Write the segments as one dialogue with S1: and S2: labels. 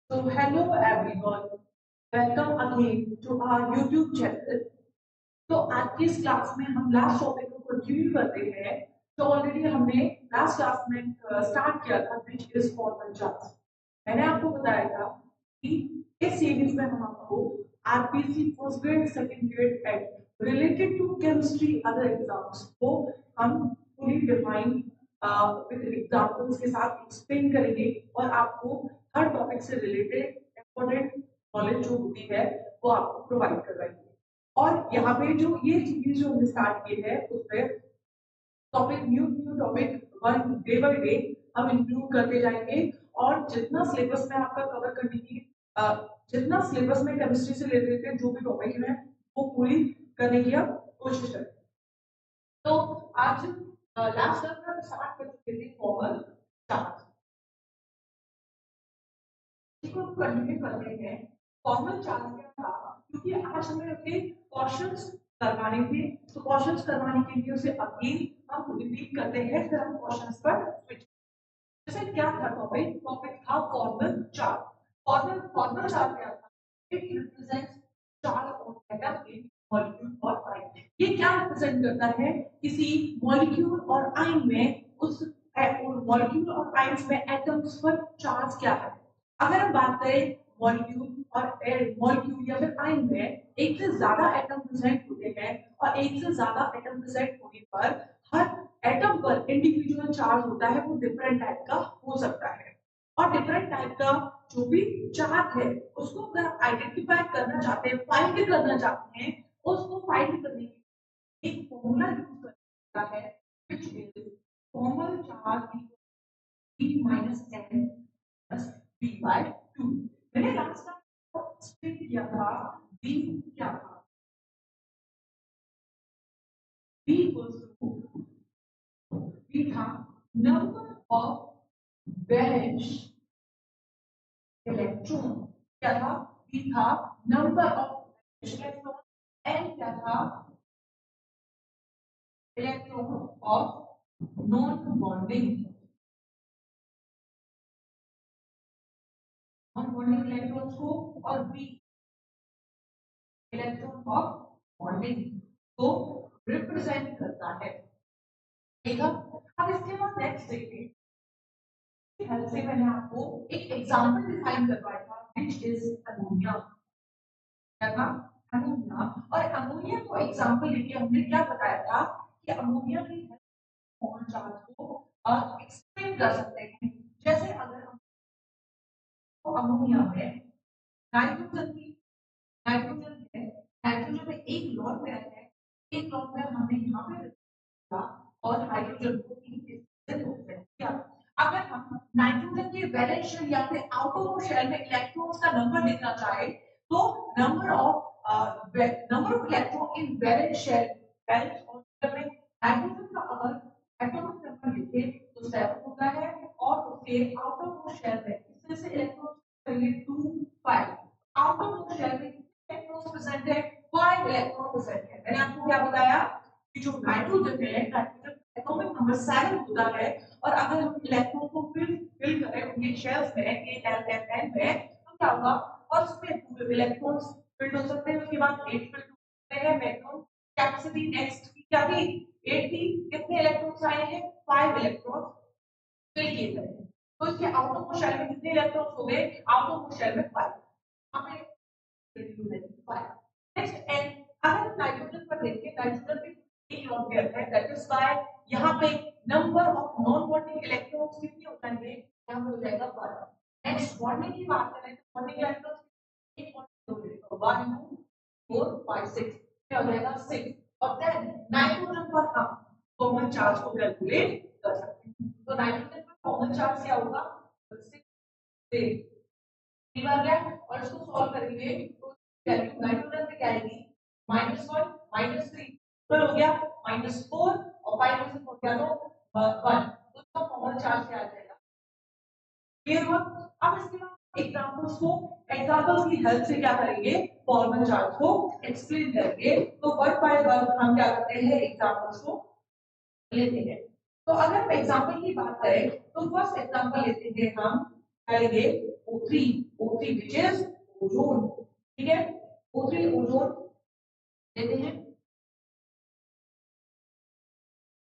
S1: So hello everyone, welcome again to our YouTube channel. तो आज की इस क्लास में हम लास्ट टॉपिक को कंटिन्यू करते हैं जो ऑलरेडी हमने लास्ट क्लास में स्टार्ट किया था व्हिच इज फॉर्मल चार्ट्स। मैंने आपको बताया था कि इस सीरीज में हम आपको RPC first grade second grade and related to chemistry other exams को हम फुली डिफाइन विद एग्जांपल्स के साथ एक्सप्लेन करेंगे और आपको हर टॉपिक से रिलेटेड इंपॉर्टेंट नॉलेज जो होती है वो आपको प्रोवाइड करवाएंगे। और यहाँ पे जो ये सीरीज जो हमने स्टार्ट की है उसमें topic new topic one day by day हम इंक्लूड करते जाएंगे और जितना सिलेबस में आपका कवर करने की जितना सिलेबस में केमिस्ट्री से रिलेटेड जो भी टॉपिक है वो पूरी करने की हम कोशिश करें। तो आज लास्ट क्लास में हम स्टार्ट कर चुके थे फॉर्मल चार्ट, इसको कंटिन्यू करते हैं। फॉर्मल चार्ट क्या था, क्योंकि आज हमें अपने क्वेश्चंस करवाने थे तो क्वेश्चंस करवाने के लिए उसे अगेन हम रिपीट करते हैं, फिर हम क्वेश्चंस पर स्विच। जैसे क्या था टॉपिक था फॉर्मल चार्ट। फॉर्मल चार्ट क्या था? It represents chart of atom in molecule और आयन। ये क्या रिप्रेजेंट करता है? किसी मॉलिक्यूल और आयन में उस मॉलिक्यूल और आयन्स में एटम्स पर चार्ज क्या है। अगर हम बात करें मॉलिक्यूल या फिर आयन में एक से ज्यादा एटम प्रेजेंट होते हैं और एक से ज्यादा एटम प्रेजेंट होने पर हर एटम पर इंडिविजुअल चार्ज होता है, वो डिफरेंट टाइप का हो सकता है। और डिफरेंट टाइप का जो भी चार्ज है उसको अगर आइडेंटिफाई करना चाहते हैं, फाइंड करना चाहते हैं, उसको फाइंड करने के लिए एक फॉर्मूला यूज करता है which is formal charge b minus n plus b by 2। मैंने लास्ट टाइम एक्सप्लेन किया था b क्या था। b equals to b था नंबर ऑफ वैलेंस इलेक्ट्रॉन, क्या था? b था नंबर ऑफ इलेक्ट्रॉन, n क्या था? Electron of non bonding electrons को, और b इलेक्ट्रॉन ऑफ बॉन्डिंग को रिप्रेजेंट करता है। ठीक है, अब इसके बाद नेक्स्ट देखिए, हेल्प से मैंने आपको एक एग्जांपल डिफाइन करवाया था व्हिच इज अमोनिया। क्या था? अमोनिया। और अमोनिया को एग्जांपल लेके हमने क्या बताया था कि अमोनिया की फॉर्मल चार्ज को एक्सप्लेन कर सकते हैं। जैसे अगर हम अमोनिया में नाइट्रोजन है, नाइट्रोजन में एक लॉन पेयर है, एक लॉन पेयर हमने यहाँ पे रखा और हाइड्रोजन को किया। अगर हम नाइट्रोजन के वैलेंस शेल या फिर आउटर शेल में इलेक्ट्रॉन्स का नंबर देखना चाहे तो number of electron in valence shell में नाइट्रोजन का अगर एटॉमिक नंबर लिखे तो 7 होता है और उसके आउटर शेल में इसमें से इलेक्ट्रॉन करेंगे 2 5। आउटर शेल में इलेक्ट्रॉन्स प्रेजेंट है 5 इलेक्ट्रॉन प्रेजेंट है। मैंने आपको क्या बताया कि जो नाइट्रोजन है, नाइट्रोजन एटॉमिक नंबर 7 होता है और अगर हम इलेक्ट्रॉन को फिल करें उनके शेल्स में ALFN में तो क्या होगा? और उसमें 2 इलेक्ट्रॉन्स फिल हो सकते हैं, उसके बाद 8 फिल होते हैं। मैक्सिमम कैपेसिटी नेक्स्ट की क्या थी? 8 थी। कितने इलेक्ट्रॉन्स आए हैं? 5 इलेक्ट्रॉन्स फिल किए गए। तो इसके आउटर मोस्ट शेल में कितने इलेक्ट्रॉन्स हो गए? आउटर मोस्ट शेल में 5। हमें 5। नेक्स्ट एन, अगर नाइट्रोजन पर देखें, नाइट्रोजन में एक लॉन पेयर है, दैट इज व्हाई यहाँ पे number of non bonding electrons कितने हो जाएंगे? यहाँ पे हो जाएगा 1। नेक्स्ट बॉन्डिंग की बात करें तो बॉन्डिंग इलेक्ट्रॉन्स एक बॉन्डिंग हो जाएगा 1 2 4 5 6, क्या हो जाएगा 6। और देन नाइट्रोजन पर हम कॉमन चार्ज को कैलकुलेट कर सकते हैं। तो नाइट्रोजन पर कॉमन चार्ज क्या होगा? 6 से बार गया और इसको सॉल्व करेंगे तो वैल्यू नाइट्रोजन पे क्या आएगी? -1 -3 तो हो गया -4 और 5 में से 4 गया तो 1। तो इसका कॉमन चार्ज क्या आ जाएगा? क्लियर हुआ? अब इसके बाद एग्जांपल्स की हेल्प से क्या करेंगे? फॉर्मल चार्ज को एक्सप्लेन करेंगे। तो वर्ड बाय वर्ड हम क्या करते हैं? एग्जांपल्स को लेते हैं। तो अगर हम एग्जांपल की बात करें तो फर्स्ट एग्जांपल लेते हैं हम, करेंगे O3 which is ओजोन, ठीक है, O3 ओजोन लेते हैं।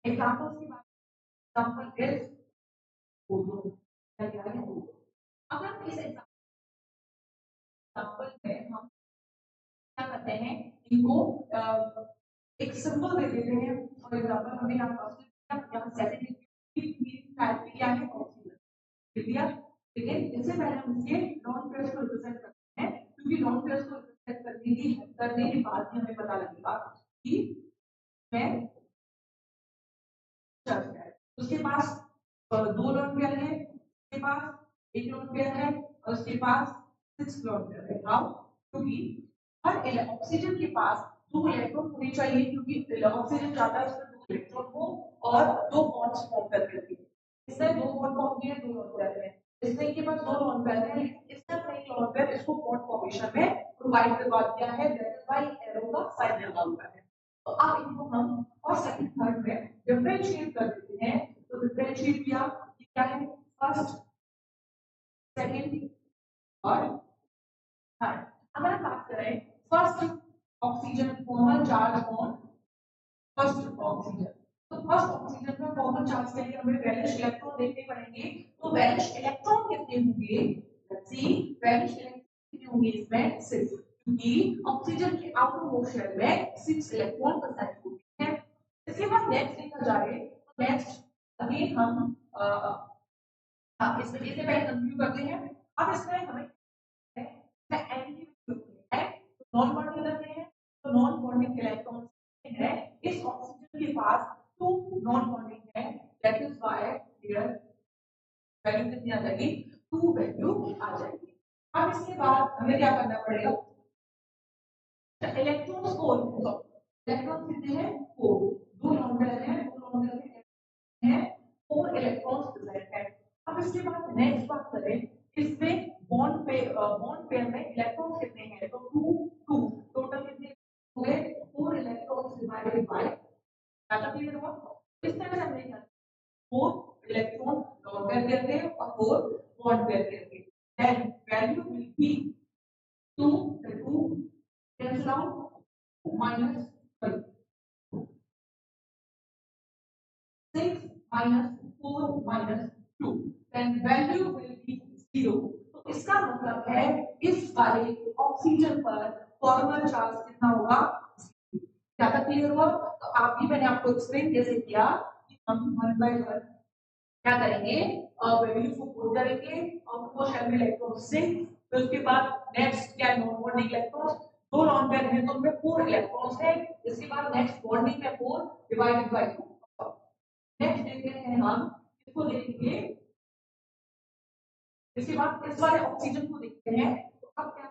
S1: एग्जांपल्स की बात, एग्जांपल इज ओजोन, क्या है ओजोन। अगर इस एग्जांपल में हम क्या करते हैं, इनको एक सिंबल दे देते हैं। फॉर एग्जांपल हमें यहाँ यहाँ सेकंड क्या है ऑक्सीजन दिया, लेकिन इससे पहले हम इसके नॉन पेयर्स को रिप्रेजेंट करते हैं, क्योंकि नॉन पेयर्स को रिप्रेजेंट करने के बाद ही हमें पता लगेगा कि मैं उसके पास दो लोन पेयर है, उसके पास एक लोन पेयर है और उसके पास 6 लोन पेयर है। हाउ? क्योंकि हर ऑक्सीजन के पास 2 इलेक्ट्रॉन होने चाहिए, क्योंकि ऑक्सीजन चाहता है उसमें 2 इलेक्ट्रॉन हो और 2 बॉन्ड्स फॉर्म करके रखे। इसने 2 बॉन्ड फॉर्म किए, 2 लोन पेयर है, इसने के पास 2 लोन पेयर है, लेकिन इसने अपने एक लोन पेयर इसको बॉन्ड फॉर्मेशन में प्रोवाइड करवा दिया है, दैट इज व्हाई एरो का साइन लगा हुआ है। तो अब इनको हम और सेकंड थर्ड में डिफरेंशिएट कर देते हैं। तो डिफरेंशिएट किया, क्या है फर्स्ट, सेकंड और थर्ड। अगर हम बात करें first oxygen formal charge on first oxygen, तो फर्स्ट ऑक्सीजन में फॉर्मल चार्ज के लिए हमें वैलेंस इलेक्ट्रॉन देखने पड़ेंगे। तो वैलेंस इलेक्ट्रॉन कितने होंगे, लेट्स सी, वैलेंस इलेक्ट्रॉन कितने होंगे इसमें 6, क्योंकि ऑक्सीजन के आउटर मोस्ट शेल में 6 इलेक्ट्रॉन प्रेजेंट होते हैं। इसके बाद नेक्स्ट देखा जाए तो नेक्स्ट अगेन हम इसमें इसे पहले कंप्यूट करते हैं। अब इसमें हमें नॉन बॉन्डिंग रखते हैं, तो नॉन बॉन्डिंग इलेक्ट्रॉन है इस ऑक्सीजन के पास 2 नॉन बॉन्डिंग है, that is why here value कितनी आ जाएगी, 2 वैल्यू आ जाएगी। अब इसके बाद हमें क्या करना पड़ेगा, इलेक्ट्रॉन्स को इलेक्ट्रॉन कितने हैं 4, 2 नॉन पेयर हैं, 2 नॉन पेयर हैं, 4 इलेक्ट्रॉन्स प्रेजेंट है। अब इसके बाद नेक्स्ट बात करें, इसमें बॉन्ड पेयर में इलेक्ट्रॉन्स कितने हैं, तो 2 2 टोटल कितने हो गए, 4 इलेक्ट्रॉन्स डिवाइडेड बाय, क्या क्लियर हुआ। इस तरह से हमने क्या 4 इलेक्ट्रॉन नॉन पेयर करके और 4 बॉन्ड पेयर करके, then value will be 2 cancel out -5 6 -4 -2, then value will be 0। तो इसका मतलब है इस वाले ऑक्सीजन पर फॉर्मल चार्ज कितना होगा, क्या था क्लियर हुआ। तो आप भी मैंने आपको एक्सप्लेन कैसे किया कि हम 1 by 1 क्या करेंगे, वैल्यू को पुट करेंगे और वो शेल में इलेक्ट्रॉन 6, फिर उसके बाद नेक्स्ट क्या non bonding electron, 2 non pair है तो उनमें 4 इलेक्ट्रॉन्स है, इसके बाद नेक्स्ट बॉन्डिंग में 4 डिवाइडेड बाय 2। नेक्स्ट देखते हैं हम इसको देखेंगे, इसके बाद इस वाले ऑक्सीजन को देखते हैं। तो अब क्या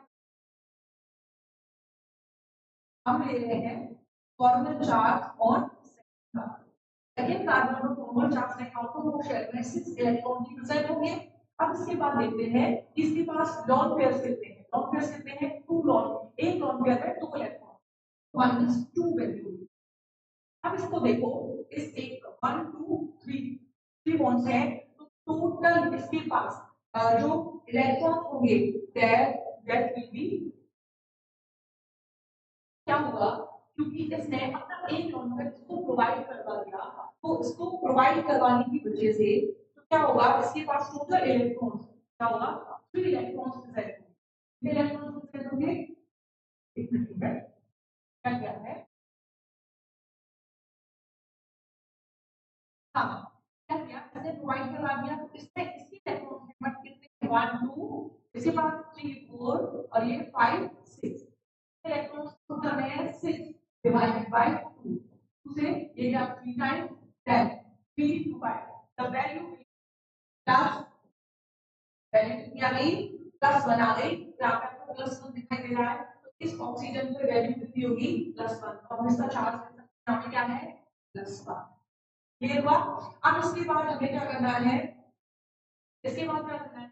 S1: हम ले रहे हैं formal charge on second carbon पर फॉर्मल चार्ज ने आउटर शेल में 6 इलेक्ट्रॉन की प्रेजेंट होंगे। अब इसके बाद देखते हैं इसके पास लॉन पेयर्स कितने हैं, लॉन पेयर्स कितने हैं 2 लॉन, एक लॉन पेयर में 2 इलेक्ट्रॉन -2 वैल्यू। अब इसको देखो, इस एक 1 2 3 बॉन्ड्स है, तो टोटल इसके पास जो इलेक्ट्रॉन होंगे दैट विल बी क्या होगा, क्योंकि इसने अपना एक लोन पेयर इसको प्रोवाइड करवा दिया, तो इसको प्रोवाइड करवाने की वजह से तो क्या होगा, इसके पास टोटल इलेक्ट्रॉन्स क्या होगा, 3 इलेक्ट्रॉन्स प्रेजेंट होंगे। कितने इलेक्ट्रॉन्स प्रेजेंट होंगे, एक मिनट में क्या है, हाँ क्या किया, इसने प्रोवाइड करवा दिया, तो इसने इसकी इलेक्ट्रॉन नंबर कितने 1 2, इसके बाद 3 4 और ये 5 6 इलेक्ट्रॉन्स टोटल में 6 डिवाइडेड बाय 2 से ये क्या 3 times 10 3 to 5 the value plus value कितनी आ गई, +1 आ गई। यहाँ पे आपको +1 दिखाई दे रहा है, तो इस ऑक्सीजन पे वैल्यू कितनी होगी +1, तो हम इसका चार्ज यहाँ पे क्या है +1। क्लियर हुआ। अब इसके बाद हमें क्या करना है, इसके बाद क्या करना है,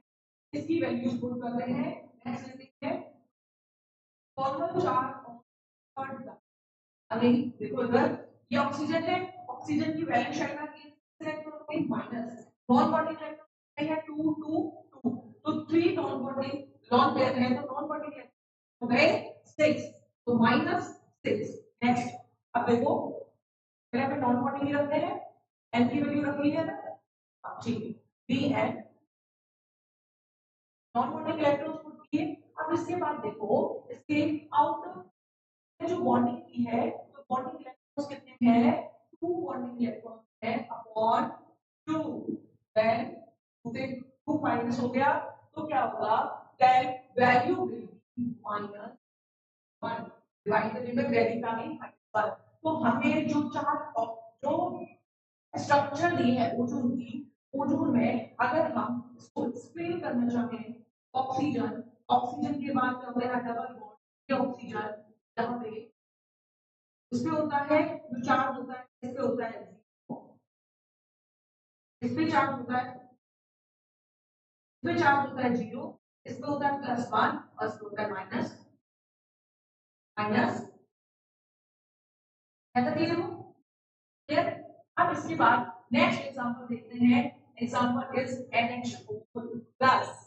S1: इसकी वैल्यूज पुट कर रहे हैं। नेक्स्ट देखते हैं फॉर्मल चार्ज थर्ड, अगेन देखो इधर ये ऑक्सीजन है, ऑक्सीजन की वैलेंस शेल में electron minus, non bonding electron है 2 2 2, तो 3 non non bonding lone pair है तो नॉन बॉन्डिंग हो गए 6 तो -6 नेक्स्ट अब देखो पहले पे नॉन बॉन्डिंग रखते हैं n की वैल्यू रखी है ना अब ठीक है bn non bonding electrons put किए अब इसके बाद देखो इसके आउटर जो बॉन्डिंग की है तो बॉन्डिंग इलेक्ट्रॉन्स कितने हैं 2 बॉन्डिंग इलेक्ट्रॉन्स है अपॉन 2 देन 2 से 2 माइनस हो गया तो क्या होगा then value will be -1 divide करने में वैल्यू का नहीं -1 तो हमें जो चार जो स्ट्रक्चर दी है ओजोन में अगर हम इसको स्पेल करना चाहें ऑक्सीजन ऑक्सीजन के बाद क्या होता है डबल बॉन्ड ये ऑक्सीजन यहाँ पे इसमें होता है जो चार्ज होता है इस पे होता है इस पे चार्ज होता है इस पे चार्ज होता है 0 इस पे होता है +1 और इस पे होता है माइनस ऐसा क्लियर हो क्लियर अब इसके बाद नेक्स्ट एग्जांपल देखते हैं एग्जांपल इज NH4+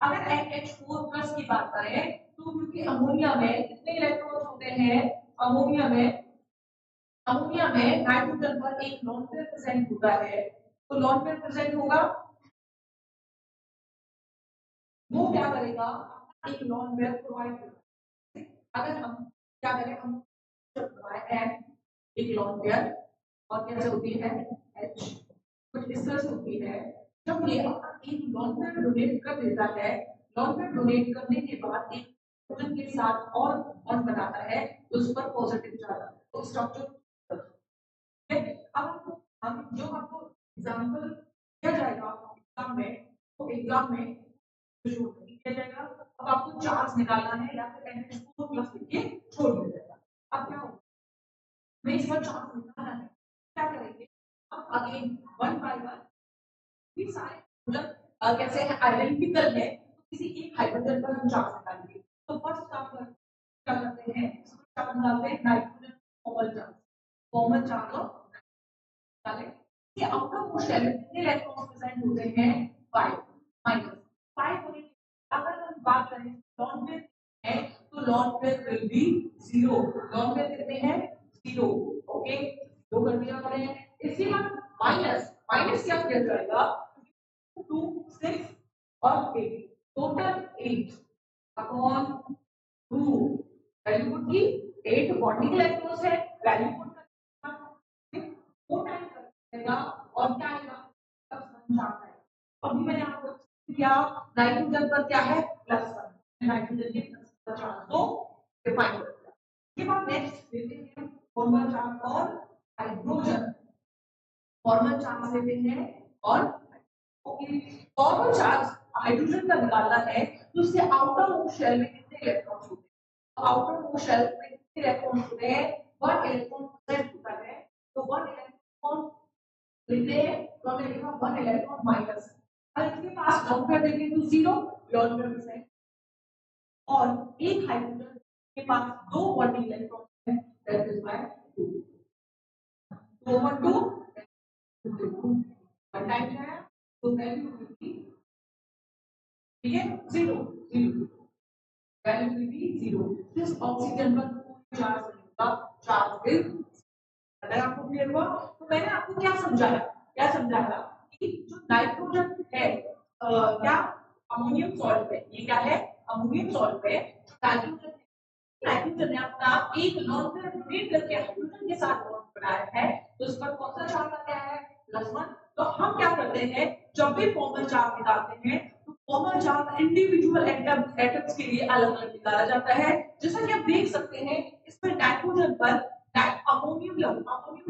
S1: अगर NH4+ की बात करें तो क्योंकि अमोनिया में कितने इलेक्ट्रॉन्स होते हैं अमोनिया में नाइट्रोजन पर एक लॉन पेयर प्रेजेंट होता है तो लॉन पेयर प्रेजेंट होगा वो क्या करेगा एक लॉन पेयर प्रोवाइड करेगा अगर हम क्या करें हम N एक लॉन पेयर और कैसे होती है H कुछ इस तरह से होती है जब ये एक लॉन पेयर डोनेट कर देता है लॉन पेयर डोनेट करने के बाद एक प्रोटॉन के साथ और बॉन्ड बनाता है तो उस पर पॉजिटिव चार्ज आता है तो स्ट्रक्चर अब हम जो आपको एग्जांपल दिया जाएगा एग्जाम में शो नहीं किया जाएगा अब आपको चार्ज निकालना है या फिर NH4+ लिख के छोड़ दिया जाएगा अब क्या होगा मैं इस पर चार्ज निकालना है क्या करेंगे अब अगेन 1 बाय 1 ये सारे मतलब कैसे है आइडेंटिकल है तो किसी एक हाइड्रोजन पर हम चार्ज निकालेंगे तो फर्स्ट काम क्या करते हैं चार्ज डालते हैं नाइट्रोजन कॉमन चार्ज डालें ये आउटर मोस्ट शेल में कितने इलेक्ट्रॉन्स प्रेजेंट होते हैं 5 -5 होने अगर हम बात करें लॉन पेयर है तो lone pair will be 0 lone pair कितने हैं 0 ओके दो कर दिया हमने इसके बाद माइनस क्या किया जाएगा 2 6 और 8 टोटल 8 अपॉन 2 वैल्यू पुट की 8 बॉन्डिंग इलेक्ट्रॉन्स है वैल्यू पुट करना 4 टाइम करेगा और क्या आएगा प्लस 1 चार्ज है अभी मैंने आपको किया नाइट्रोजन पर क्या है +1 नाइट्रोजन के चार्ज को डिफाइन कर दिया इसके बाद नेक्स्ट लेते हैं फॉर्मल चार्ज और हाइड्रोजन फॉर्मल चार्ज लेते हैं और ओके फॉर्मल चार्ज हाइड्रोजन का निकालना है तो उसके आउटर मोस्ट शेल में कितने इलेक्ट्रॉन्स होते हैं आउटर मोस्ट शेल में कितने इलेक्ट्रॉन्स होते हैं 1 इलेक्ट्रॉन प्रेजेंट होता है तो 1 इलेक्ट्रॉन लेते हैं तो हमें लिखा 1 इलेक्ट्रॉन माइनस और इसके पास लॉन पेयर देखें तो 0 लॉन पेयर प्रेजेंट और एक हाइड्रोजन के पास 2 बॉन्डिंग इलेक्ट्रॉन है that is why 2 over 2 one time है तो वैल्यू विल बी ठीक है 0 वैल्यू विल बी 0 जिस ऑक्सीजन पर कोई चार्ज नहीं होता चार्ज विल अगर आपको क्लियर हुआ तो मैंने आपको क्या समझाया कि जो नाइट्रोजन है क्या अमोनियम सॉल्ट है ये क्या है अमोनियम सॉल्ट है नाइट्रोजन ने अपना एक लॉन पेयर डोनेट करके हाइड्रोजन के साथ बॉन्ड बनाया है तो उस पर कौन सा चार्ज आता है +1 तो हम क्या करते हैं जब भी फॉर्मल चार्ज निकालते हैं तो फॉर्मल चार्ज इंडिविजुअल एटम्स के लिए अलग-अलग निकाला जाता है जैसा कि आप देख सकते हैं इसमें नाइट्रोजन पर अमोनियम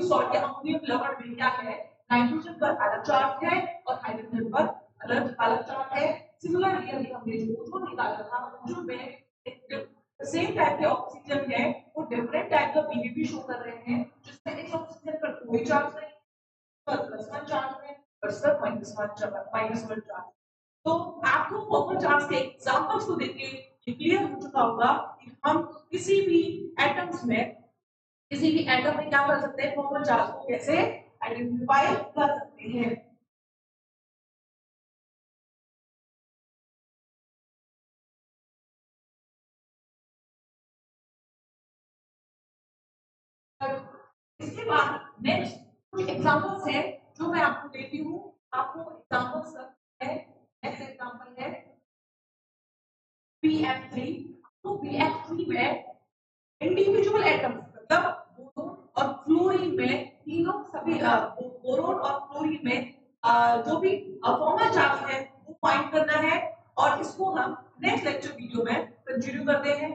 S1: सॉल्ट या अमोनियम लवण में क्या है नाइट्रोजन पर अलग चार्ज है और हाइड्रोजन पर अलग अलग चार्ज है सिमिलरली अभी हमने जो ओजोन निकाला था ओजोन में सेम टाइप के ऑक्सीजन है वो डिफरेंट टाइप का पीवीपी शो कर रहे हैं जिसमें इस ऑक्सीजन पर कोई चार्ज नहीं पर +1 चार्ज है पर सब -1 चार्ज तो आपको फॉर्मल चार्ज के एग्जांपल्स को देख के क्लियर हो चुका होगा कि हम किसी भी एटम में क्या कर सकते हैं फॉर्मल चार्ज को कैसे आइडेंटिफाई कर सकते हैं इसके बाद नेक्स्ट कुछ एग्जांपल्स है जो मैं आपको देती हूँ, आपको एग्जांपल्स है। नेक्स्ट एग्जांपल है BF3। तो BF3 में इंडिविजुअल एटम्स मतलब बोरोन और क्लोरीन में तीनों सभी बोरोन और क्लोरीन में जो भी फॉर्मल चार्ज है वो फाइंड करना है और इसको हम नेक्स्ट लेक्चर वीडियो में कंटिन्यू करते हैं।